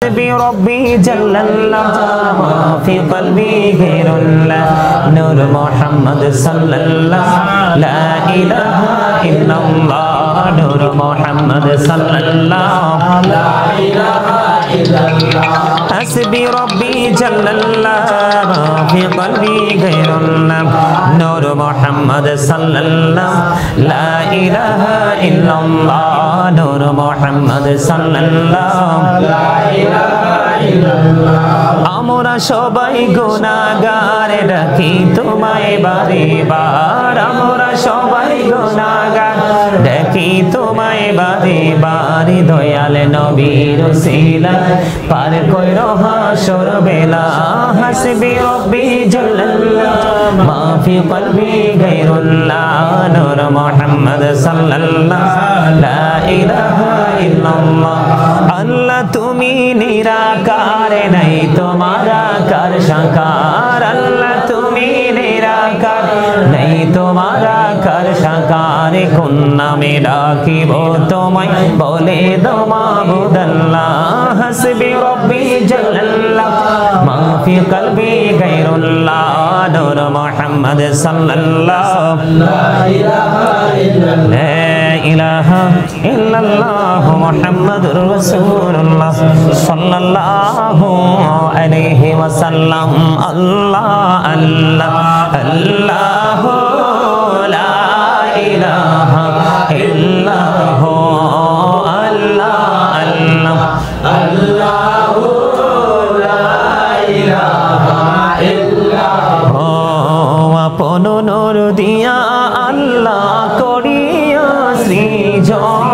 حسبي ربي جل الله ما في قلبي غير الله نور محمد صلى الله لا إله إلا الله نور محمد صلى الله لا إله إلا الله حسبي ربي جل الله ما في قلبي غير الله نور محمد صلى الله لا إله إلا الله نور محمد صلى الله لا إله إلا الله আমরা সবাই গুনাহগার ডাকি তোমায় বারে বার আমরা সবাই গুনাহগার ডাকি তোমায় বারে বার দয়াল নবীর ওসিলায় পার কইরো হাসর বেলা হাসবি রব্বি জাল্লাল্লাহ মা ফি কলবি গায়রুল্লাহ নূর মুহাম্মদ সাল্লাল্লাহ লা ইলাহা ইল্লাল্লাহ আল্লাহ তুমি নিরাকার নাই তোমার আকার সাকার আল্লাহ তুমি নিরাকার নাই তোমার আকার সাকার কোন নামে ডাকিব তোমায় বলে দাও মাবুদ আল্লাহ হাসবি রব্বি জাল্লাল্লাহ মা ফি কলবি গায়রুল্লাহ নূর মুহাম্মদ সাল্লাল্লাহ লা ইলাহা ইল্লাল্লাহ إله إلا الله محمد رسول الله صلى الله عليه وسلم الله الله الله لا إله إلا هو الله الله الله لا إله إلا هو আপন নূর দিয়া আল্লাহ করিয়া সৃজন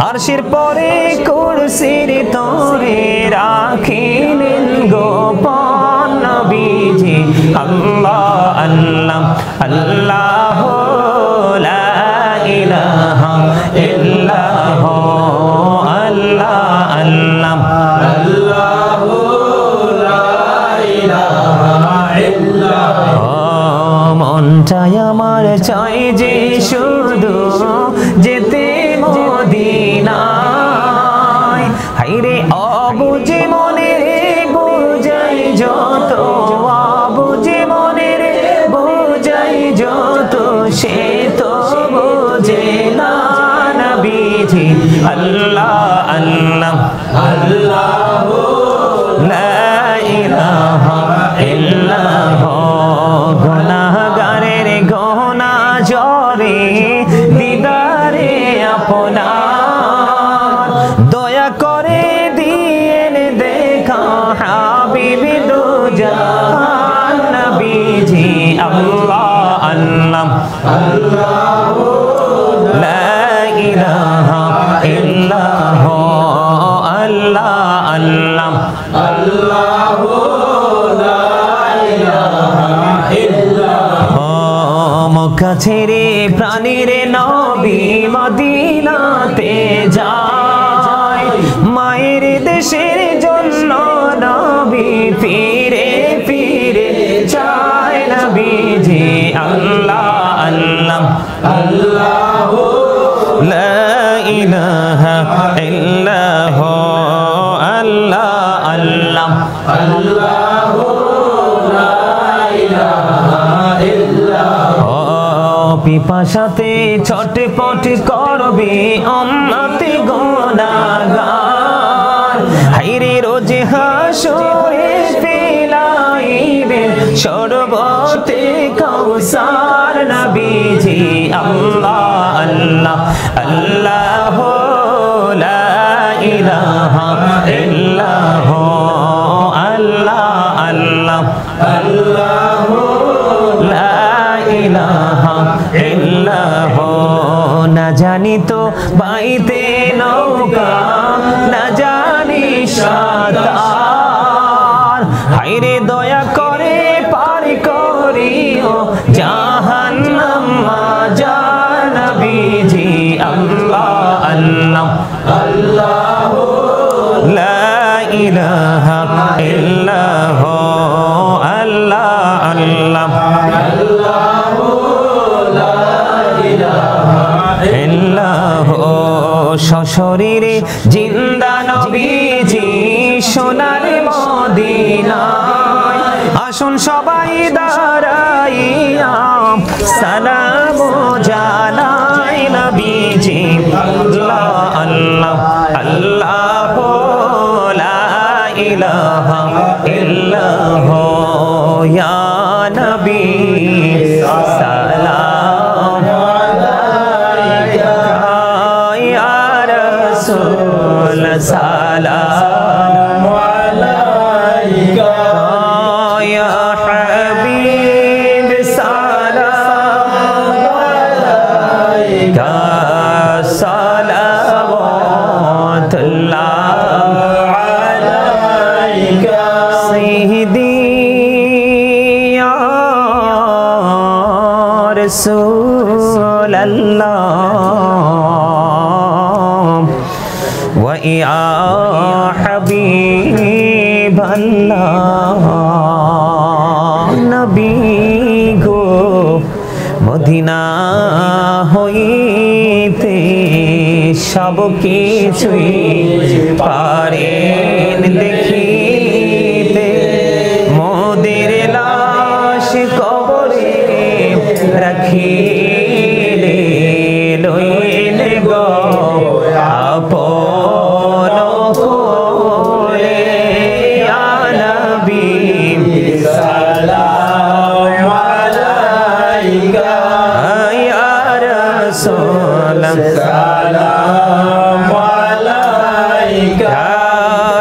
আরশের পরে কুরসির তরে রাখিলেন গোপন নবীজি আল্লাহ আল্লাহ আল্লাহ লা ইলাহা ইল্লাহু আল্লাহ আল্লাহ আল্লাহ লা ইলাহা ইল্লাহু মনটাই আমার চাই যে শুধু যেতে মদিনায় হায়রে অবুঝে মনের বোঝাই যত অবুঝে মনের বোঝাই যত সে তো বোঝে না নবীজি আল্লাহ আল্লাহ আল্লাহ লা ইলাহা ইল্লাহু গুনাহগারের গোনা জরে দিদারে আপনার দয়া করে দিয়েন দেখা হাবিবি দু জাহান নবীজি আল্লাহ আল্লাহ আল্লাহ লা ইলাহা ইল্লাহু আল্লাহ আল্লাহ আল্লাহ লা ইলাহা ইল্লাহু মক্কা ছেড়ে প্রাণীর নবী মদিনাতে যায় মায়ের দেশের জন্য নবী ফিরে ফিরে চায় নবীজি আল্লাহ আল্লাহ আল্লাহ লা ইলাহা ইল্লাহু আল্লাহ আল্লাহ আল্লাহ লা ইলাহা ইল্লাহু পিপাসাতে ছটপট করবে উম্মতি গুনাহগার হায়রে রোজ হাসরে ফিলাইবে শরবতে কাউসার নবীজি আল্লাহ আল্লাহ আল্লাহ লা ইলাহা ইল্লাহু আল্লাহ আল্লাহ আল্লাহ লা ইলাহা ইল্লাহু না জানি তো বাইতে নৌকা না জানি সাঁতার হায়রে দয়া করে পার করিও জাহান্নাম জান নবীজি আল্লাহ আল্লাহ আল্লাহ লা ইলাহা ইল্লাহু আল্লাহ আল্লাহ আল্লাহ লা ইলাহা ইল্লাহু সশরীরে জিন্দা নবী সোনার মদিনায় আসুন সবাই দাঁড়াইয়া সালাম জানাই নবীজি আল্লাহ আল্লাহ আল্লাহ লা ইলাহা ইল্লাল্লাহ ইয়া নবী সালাম আলাইকা ইয়া রাসূল সালাম আলাইকা ইয়া হাবিব সালাম আলাইকা সালাওয়াতুল্লাহ আলাইকা সাইয়্যিদি ইয়া রাসূলাল্লাহ ওয়া ইয়া হাবিবাল্লাহ নবী গো মদিনা হইতে সব কিছুই পারেন দেখিতে মোদের লাশ কবরে রাখিলে লইলে গো আপন করে ইয়া নবী সালাম আলাইকা ইয়া রাসূল সালাম আলাইকা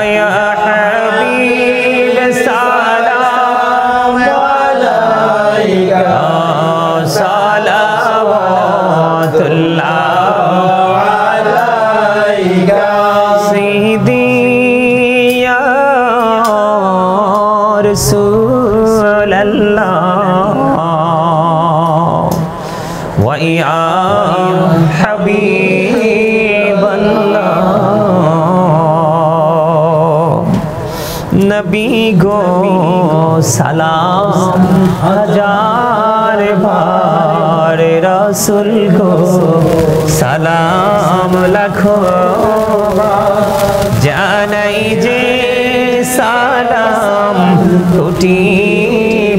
ইয়া হাবিব সালাম আলাইকা সালাওয়াতুল্লাহ আলাইকা সাইয়্যিদি ইয়া রাসূলাল্লাহ ওয়া ইয়া হাবিবাল্লাহ নবী গো সালাম হাজার বার রাসূল গো সালাম লাখো বার জানাই যে সালাম কোটি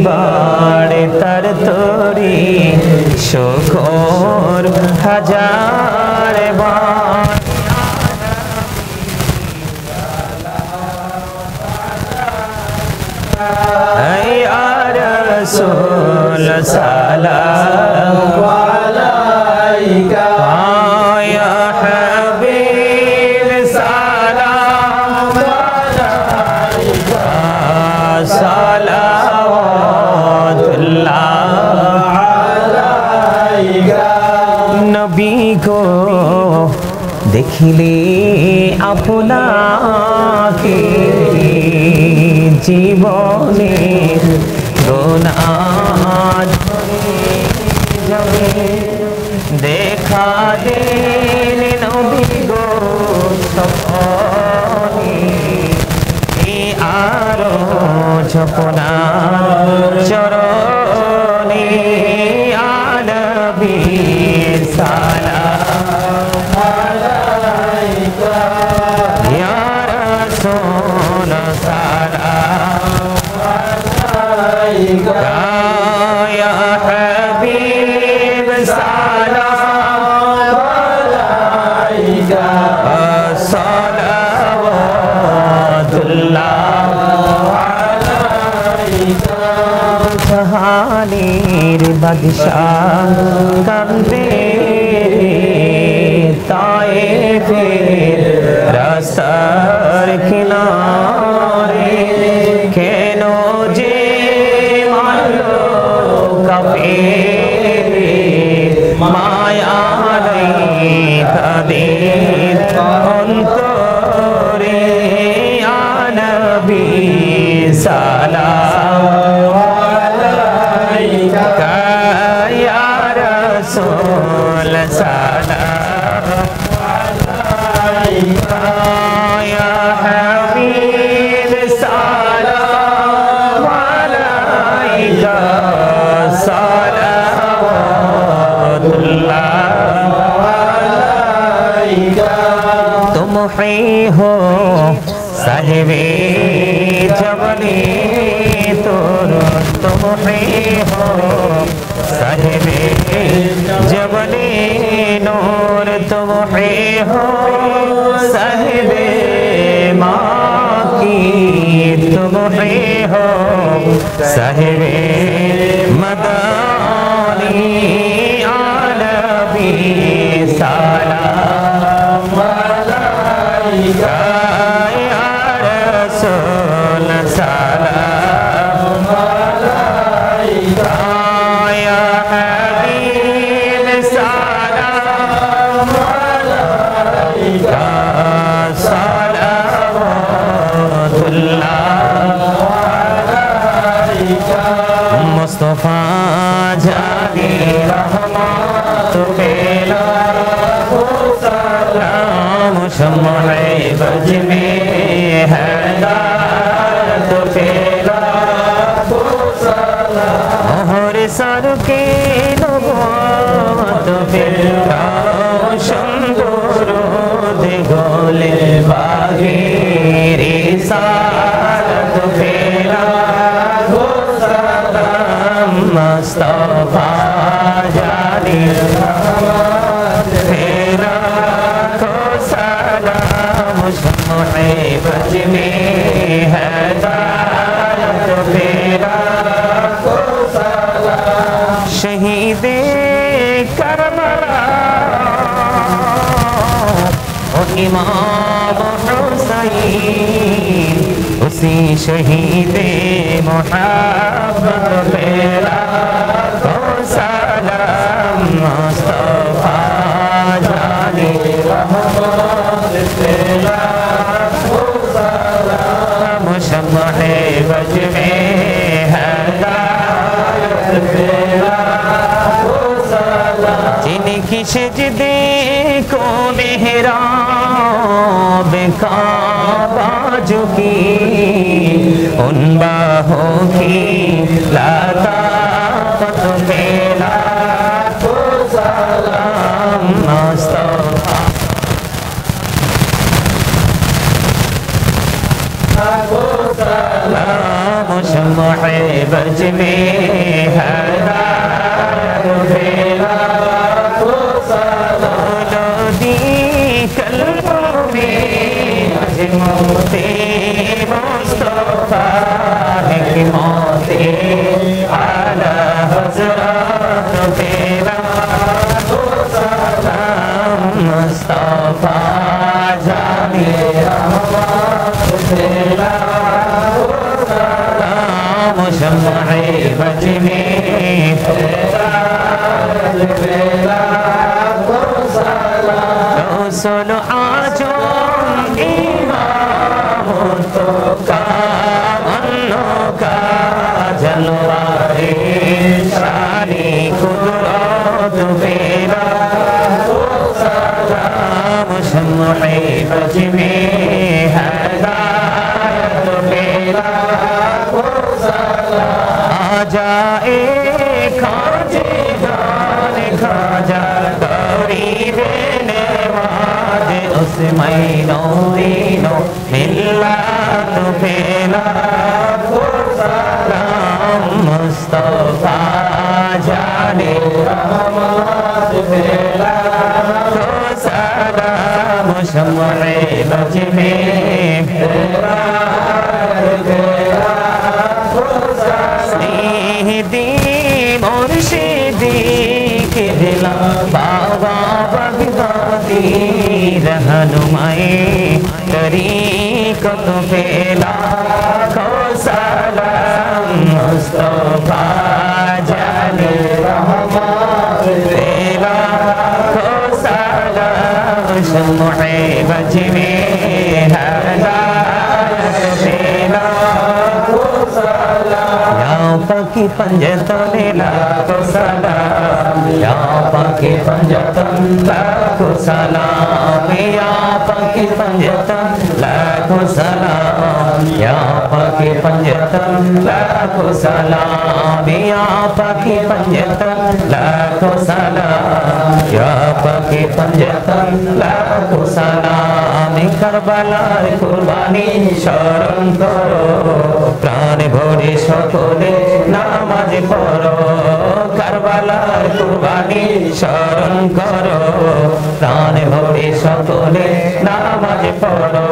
বার তার তরি শুকর হাজার বার ইয়া রাসূল সালাম আলাইকা ইয়া হাবিব সালাম আলাইকা সালাওয়াতুল্লাহ আলাইকা নবী গো দেখিলে আপনাকে জীবনের গুনাহ যাবে দেখা দেন নবী গো সপনে আরো ঝপনার চরণে ইয়া নবী সালাম আলাইকা ইয়া রাসূল সালাম আলাইকা ইয়া হাবিব সালাম আলাইকা সালাওয়াতুল্লাহ আলাইকা জাহানের বাদশাহ কান্দে তায়েফের রাস্তার কিনারে কেন যে মারলো কাফের মায়া নাই তাদের অন্তরে ইয়া নবী সালাম আলাইকা ইয়া রাসূল সালাম আলাইকা ইয়া হাবিব সালাম আলাইকা सालावतुल्लाह तुम ही हो साहिबे जबली तुम ही हो साहिबे जबली नूर तुम ही हो साहिबे माँ की तुम ही हो साहिबे मदानी आलमी सलाम अलैका या रसूल सलाम अलैका या हबीब सलाम अलैका मुस्तफा जाने रहमत पेला सलाम शम्मे बज में हैदारत पेला मोहर सर के नबूवत पेला शंदुरुद गोले बागे रिसालत पेला मुस्तफा जाने तेरा को सलाम शम्मे बज में हैदारत तेरा को सलाम शहीदे करबला ओ इमाम हुसैन उसी शहीदे मोहब्बत मेरा को सलाम मुस्तफा जाने रहमत तेरा को सलाम शम्मे बज में हैदारत तेरा को सलाम जिनकी सजदे को मेहराब काबा झुकी उन बाहों की लताफत मेरा को सलाम मुस्तफा को सलाम शम्मे बज में हैदारत मेरा को सलाम दी कल्बों में मोते मुस्तफा की मोते आला हज़रत तेरा को सलाम मुस्तफा जाने रहमत तेरा को सलाम शम्मे बज में तेरा को सलाम सुनो आजो तो का जलवाए शानी कुदरत मेरा को सलाम शम्मे बज में हैदारत मेरा को सलाम आ जाए खाजे जान खाजा गरीब नवाज उस महीनों दिनों मिल्लत पेला को सलाम मुस्तफा जाने रहमत पेला को सलाम शम्मे बज में स्नेहदी मुर्शिदी के दिला बाबा बगदादी रहनुमाई तरीक़त पेला को सलाम मुस्तफा जाने रहमत पेला को सलाम शम्मे बज में हैदारत पेला को सलाम या पकी पंजतन लाखो सलाम या पकी पंजतन लाखो सलाम या पकी पंजतन लाखो सलाम या पकी पंजतन लाखो सलाम या पकी पंजतन लाखो सलाम या पकी पंजतन लाखो सलाम কারবালার কুরবানি স্মরণ করো প্রাণ ভরে সকলে নামাজ পড়ো কারবালার কুরবানি স্মরণ করো প্রাণ ভরে সকলে নামাজ পড়ো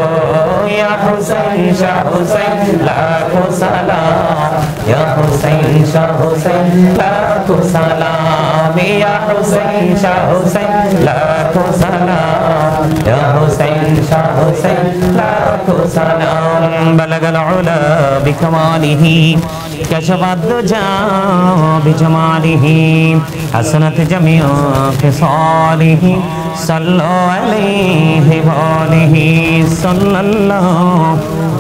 ইয়া হুসাইন শাহ হুসাইন লাখো সালাম ইয়া হুসাইন শাহ হুসাইন লাখো সালাম ইয়া হুসাইন শাহ হুসাইন লাখো সালাম ইয়া হুসাইন শাহ হুসাইন লাখো সালাম বালাগাল উলা বিকামালিহি كشف الدجى بجماله حسنت جميع خصاله صلوا عليه وآله صلى الله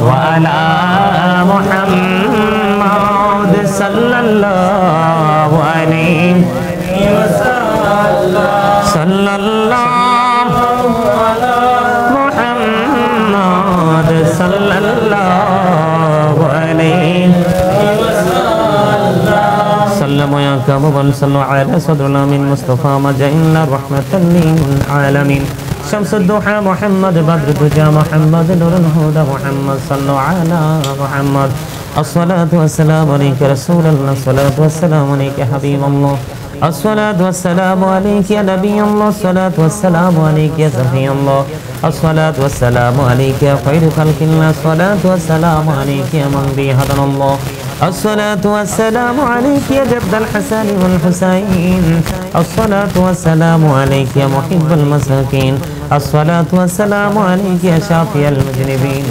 وعلى محمد صلى الله عليه وسلم صلى الله على محمد صلى الله عليه سلم يا كابا صلوا على صدرنا من مصطفى مجئنا رحمة للعالمين شمس الضحى محمد بدر الدجى محمد نور الهدى محمد صلوا على محمد الصلاة والسلام عليك رسول الله الصلاة والسلام عليك حبيب الله الصلاة والسلام عليك يا نبي الله الصلاة والسلام عليك يا صفي الله الصلاة والسلام عليك يا خير خلق الله الصلاة والسلام عليك يا من به هدى الله الصلاة والسلام عليك يا جد الحسن والحسين الصلاة والسلام عليك يا محب المساكين الصلاة والسلام عليك يا شافي المذنبين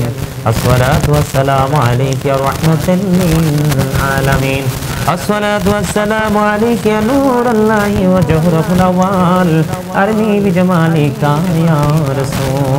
الصلاة والسلام عليك يا رحمة للعالمين الصلاة والسلام عليك يا نور الله وجهرة الأول أرني بجمالك يا رسول